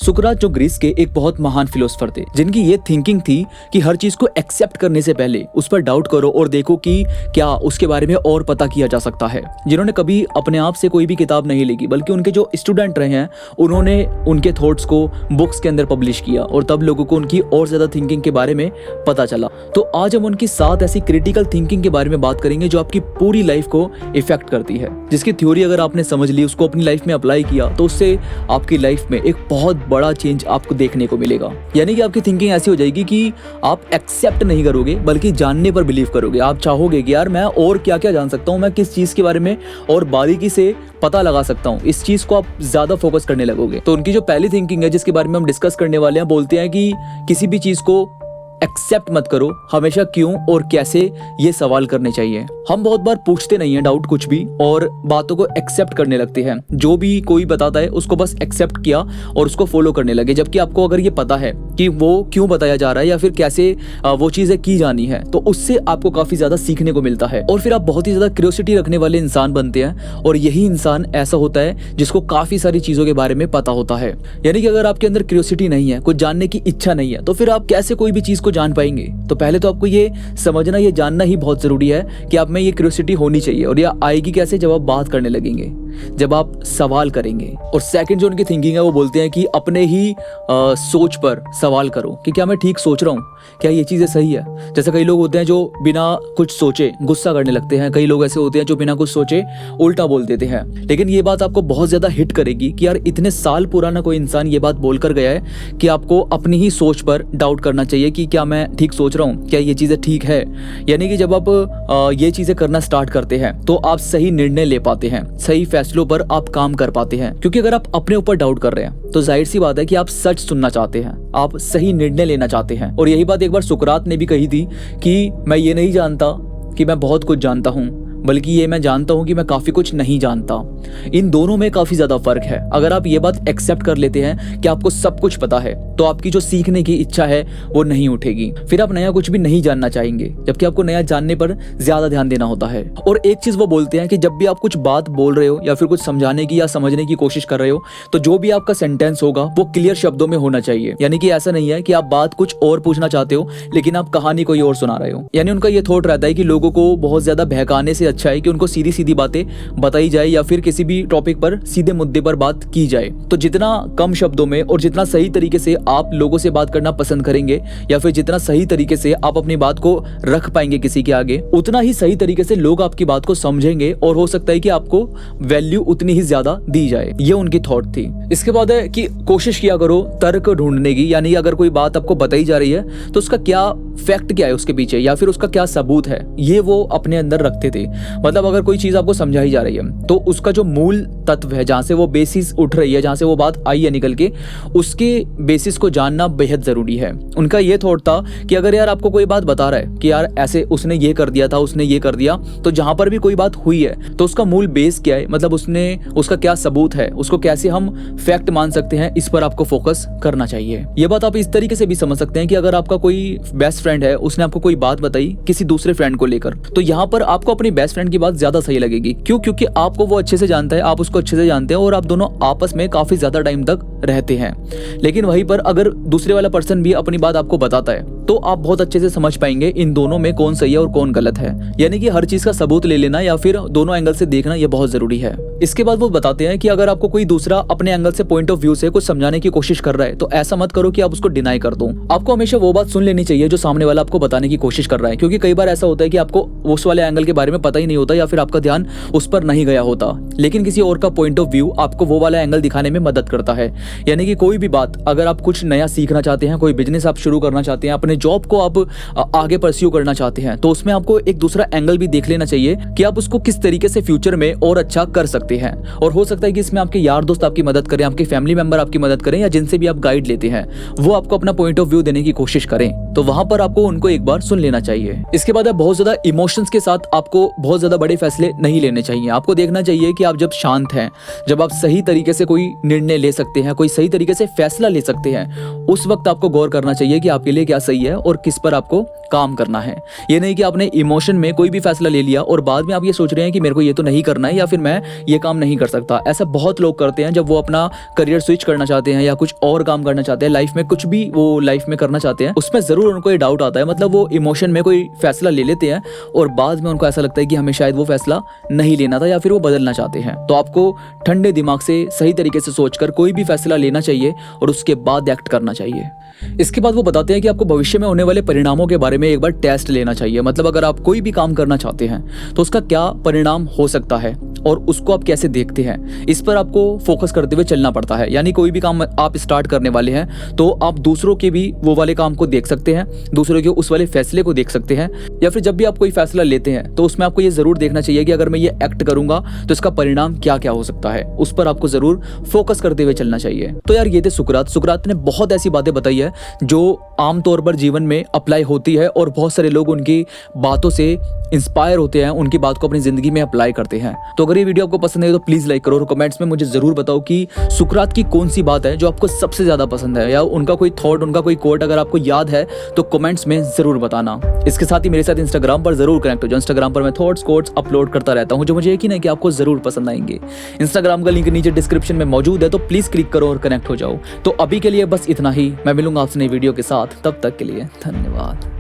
सुकरात जो ग्रीस के एक बहुत महान फिलोसोफर थे, जिनकी ये थिंकिंग थी कि हर चीज को एक्सेप्ट करने से पहले उस पर डाउट करो और देखो कि क्या उसके बारे में और पता किया जा सकता है। जिन्होंने कभी अपने आप से कोई भी किताब नहीं लिखी, बल्कि उनके जो स्टूडेंट रहे हैं उन्होंने उनके थॉट्स को बुक्स के अंदर पब्लिश किया और तब लोगों को उनकी और ज्यादा थिंकिंग के बारे में पता चला। तो आज हम उनकी 7 ऐसी क्रिटिकल थिंकिंग के बारे में बात करेंगे जो आपकी पूरी लाइफ को इफेक्ट करती है, जिसकी थ्योरी अगर आपने समझ ली, उसको अपनी लाइफ में अप्लाई किया, तो उससे आपकी लाइफ में एक बहुत बड़ा चेंज आपको देखने को मिलेगा। यानी कि आपकी थिंकिंग ऐसी हो जाएगी कि आप एक्सेप्ट नहीं करोगे बल्कि जानने पर बिलीव करोगे। आप चाहोगे कि यार मैं और क्या क्या जान सकता हूँ, मैं किस चीज के बारे में और बारीकी से पता लगा सकता हूँ, इस चीज को आप ज्यादा फोकस करने लगोगे। तो उनकी जो पहली थिंकिंग है जिसके बारे में हम डिस्कस करने वाले हैं, बोलते हैं कि किसी भी चीज को एक्सेप्ट मत करो, हमेशा क्यों और कैसे ये सवाल करने चाहिए। हम बहुत बार पूछते नहीं है डाउट कुछ भी और बातों को एक्सेप्ट करने लगते हैं। जो भी कोई बताता है उसको बस एक्सेप्ट किया और उसको फॉलो करने लगे, जबकि आपको अगर ये पता है कि वो क्यों बताया जा रहा है या फिर कैसे वो चीजें की जानी है, तो उससे आपको काफी ज्यादा सीखने को मिलता है और फिर आप बहुत ही ज्यादा क्यूरियोसिटी रखने वाले इंसान बनते हैं। और यही इंसान ऐसा होता है जिसको काफी सारी चीजों के बारे में पता होता है। यानी कि अगर आपके अंदर क्यूरियोसिटी नहीं है, कुछ जानने की इच्छा नहीं है, तो फिर आप कैसे कोई भी चीज को जान पाएंगे। तो पहले तो आपको ये समझना, ये जानना ही बहुत जरूरी है कि आप में ये क्यूरियोसिटी होनी चाहिए। और यह आएगी कैसे? जब आप बात करने लगेंगे, जब आप सवाल करेंगे। और सेकंड जो उनकी थिंकिंग है वो बोलते हैं कि अपने ही सोच पर सवाल करो कि क्या मैं ठीक सोच रहा हूँ, क्या ये चीजें सही है। जैसे कई लोग होते हैं जो बिना कुछ सोचे गुस्सा करने लगते हैं, कई लोग ऐसे होते हैं जो बिना कुछ सोचे उल्टा बोल देते हैं। लेकिन ये बात आपको बहुत ज्यादा हिट करेगी कि यार इतने साल पुराना कोई इंसान ये बात बोलकर गया है कि आपको अपनी ही सोच पर डाउट करना चाहिए कि क्या मैं ठीक सोच रहा हूँ, क्या ये चीजें ठीक है। यानी कि जब आप ये चीजें करना स्टार्ट करते हैं तो आप सही निर्णय ले पाते हैं, सही फैसलों पर आप काम कर पाते हैं। क्योंकि अगर आप अपने ऊपर डाउट कर रहे हैं तो जाहिर सी बात है कि आप सच सुनना चाहते हैं, आप सही निर्णय लेना चाहते हैं। और यही बात एक बार सुकरात ने भी कही थी कि मैं ये नहीं जानता कि मैं बहुत कुछ जानता हूँ, बल्कि ये मैं जानता हूं कि मैं काफी कुछ नहीं जानता। इन दोनों में काफी ज्यादा फर्क है। अगर आप ये बात एक्सेप्ट कर लेते हैं कि आपको सब कुछ पता है, तो आपकी जो सीखने की इच्छा है वो नहीं उठेगी। फिर आप नया कुछ भी नहीं जानना चाहेंगे, जबकि आपको नया जानने पर ज्यादा ध्यान देना होता है। और एक चीज वो बोलते हैं कि जब भी आप कुछ बात बोल रहे हो या फिर कुछ समझाने की या समझने की कोशिश कर रहे हो, तो जो भी आपका सेंटेंस होगा वो क्लियर शब्दों में होना चाहिए। यानी कि ऐसा नहीं है कि आप बात कुछ और पूछना चाहते हो लेकिन आप कहानी कोई और सुना रहे हो। यानी उनका ये थॉट रहता है कि लोगों को बहुत ज्यादा बहकाने से अच्छा है कि उनको सीधी सीधी बातें बताई जाए या फिर किसी भी टॉपिक पर सीधे मुद्दे पर बात की जाए। तो जितना कम शब्दों में और जितना सही तरीके से आप लोगों से बात करना पसंद करेंगे या फिर जितना सही तरीके से आप अपनी बात को रख पाएंगे किसी के आगे, उतना ही सही तरीके से लोग आपकी बात को समझेंगे और हो सकता है कि आपको वैल्यू उतनी ही ज्यादा दी जाए। ये उनकी थॉट थी। इसके बाद है कि कोशिश किया करो तर्क ढूंढने की। यानी अगर कोई बात आपको बताई जा रही है तो उसका क्या फैक्ट क्या है उसके पीछे या फिर उसका क्या सबूत है, ये वो अपने अंदर रखते थे। मतलब अगर कोई चीज आपको समझाई जा रही है तो उसका जो मूल तत्व है, जहां से वो बेसिस उठ रही है, जहां से वो बात आई है निकल के, उसके बेसिस को जानना बेहद जरूरी है। उनका ये थॉट था कि अगर यार आपको कोई बात बता रहा है कि यार ऐसे उसने ये कर दिया था, उसने ये कर दिया, तो जहां पर भी कोई बात हुई है तो उसका मूल बेस क्या है, मतलब उसका क्या सबूत है, उसको कैसे हम फैक्ट मान सकते हैं, इस पर आपको फोकस करना चाहिए। ये बात आप इस तरीके से भी समझ सकते हैं कि अगर आपका कोई बेस्ट फ्रेंड है, उसने आपको कोई बात बताई किसी दूसरे फ्रेंड को लेकर, तो यहाँ पर आपको अपनी बेस्ट फ्रेंड की बात ज्यादा सही लगेगी। क्यों? क्योंकि आपको वो अच्छे से जानता है, आप उसको अच्छे से जानते हैं और आप दोनों आपस में काफी ज्यादा टाइम तक रहते हैं। लेकिन वहीं पर अगर दूसरे वाला पर्सन भी अपनी बात आपको बताता है तो आप बहुत अच्छे से समझ पाएंगे इन दोनों में कौन सही है और कौन गलत है। यानी कि हर चीज का सबूत ले लेना या फिर दोनों एंगल से देखना ये बहुत जरूरी है। इसके बाद वो बताते हैं कि अगर आपको कोई दूसरा अपने एंगल से, पॉइंट ऑफ व्यू से कुछ समझाने की कोशिश कर रहा है तो ऐसा मत करो कि आप उसको डिनाई कर दो। आपको हमेशा वो बात सुन लेनी चाहिए जो सामने वाला आपको बताने की कोशिश कर रहा है। क्योंकि कई बार ऐसा होता है कि आपको उस वाले एंगल के बारे में पता ही नहीं होता या फिर आपका ध्यान उस पर नहीं गया होता, लेकिन किसी और का पॉइंट ऑफ व्यू आपको वो वाला एंगल दिखाने में मदद करता है। यानी कि कोई भी बात, अगर आप कुछ नया सीखना चाहते हैं, कोई बिजनेस आप शुरू करना चाहते हैं, अपने जॉब को आप आगे परस्यू करना चाहते हैं, तो उसमें आपको एक दूसरा एंगल भी देख लेना चाहिए कि आप उसको किस तरीके से फ्यूचर में और अच्छा कर सकते हैं। और हो सकता है कि इसमें आपके यार दोस्त आपकी मदद करें, आपके फैमिली मेंबर आपकी मदद करें, या जिनसे भी आप गाइड लेते हैं वो आपको अपना पॉइंट ऑफ व्यू देने की कोशिश करें, तो वहां पर आपको उनको एक बार सुन लेना चाहिए। इसके बाद बहुत ज्यादा इमोशंस के साथ आपको बहुत ज्यादा बड़े फैसले नहीं लेने चाहिए। आपको देखना चाहिए कि आप जब शांत हैं, जब आप सही तरीके से कोई निर्णय ले सकते हैं, कोई सही तरीके से फैसला ले सकते हैं, उस वक्त आपको गौर करना चाहिए कि आपके लिए क्या सही है और किस पर आपको काम करना है। ये नहीं कि आपने इमोशन में कोई भी फैसला ले लिया और बाद में आप ये सोच रहे हैं कि मेरे को ये तो नहीं करना है या फिर मैं ये काम नहीं कर सकता। ऐसा बहुत लोग करते हैं जब वो अपना करियर स्विच करना चाहते हैं या कुछ और काम करना चाहते हैं, लाइफ में कुछ भी वो लाइफ में करना चाहते हैं, उसमें ज़रूर उनको ये डाउट आता है। मतलब वो इमोशन में कोई फैसला ले लेते हैं और बाद में उनको ऐसा लगता है कि हमें शायद वो फैसला नहीं लेना था या फिर वो बदलना चाहते हैं। तो आपको ठंडे दिमाग से सही तरीके से सोचकर कोई भी फैसला लेना चाहिए और उसके बाद एक्ट करना चाहिए। इसके बाद वो बताते हैं कि आपको भविष्य में होने वाले परिणामों के बारे में एक बार टेस्ट लेना चाहिए। मतलब अगर आप कोई भी काम करना चाहते हैं तो उसका क्या परिणाम हो सकता है और उसको आप कैसे देखते हैं, इस पर आपको फोकस करते हुए चलना पड़ता है। यानी कोई भी काम आप स्टार्ट करने वाले हैं तो आप दूसरों के भी वो वाले काम को देख सकते हैं, दूसरों के उस वाले फैसले को देख सकते हैं, या फिर जब भी आप कोई फैसला लेते हैं तो उसमें आपको ये जरूर देखना चाहिए कि अगर मैं ये एक्ट करूंगा तो इसका परिणाम क्या क्या हो सकता है। उस पर आपको जरूर फोकस करते हुए चलना चाहिए। तो यार ये थे सुकरात ने बहुत ऐसी बातें बताई है जो आमतौर पर जीवन में अप्लाई होती है और बहुत सारे लोग उनकी बातों से इंस्पायर होते हैं, उनकी बात को अपनी जिंदगी में अप्लाई करते हैं। तो अगर ये वीडियो आपको पसंद है तो प्लीज लाइक करो और कमेंट्स में मुझे जरूर बताओ कि सुकरात की कौन सी बात है जो आपको सबसे ज्यादा पसंद है, या उनका कोई थॉट, उनका कोई कोट अगर आपको याद है तो कमेंट्स में जरूर बताना। इसके साथ ही मेरे साथ इंस्टाग्राम पर जरूर कनेक्ट हो जाओ। इंस्टाग्राम पर मैं थॉट्स कोट्स अपलोड करता रहता हूँ जो मुझे यकीन है कि आपको जरूर पसंद आएंगे। इंस्टाग्राम का लिंक नीचे डिस्क्रिप्शन में मौजूद है, तो प्लीज क्लिक करो और कनेक्ट हो जाओ। तो अभी के लिए बस इतना ही, मैं मिलूंगा आपसे नई वीडियो के साथ, तब तक के लिए धन्यवाद।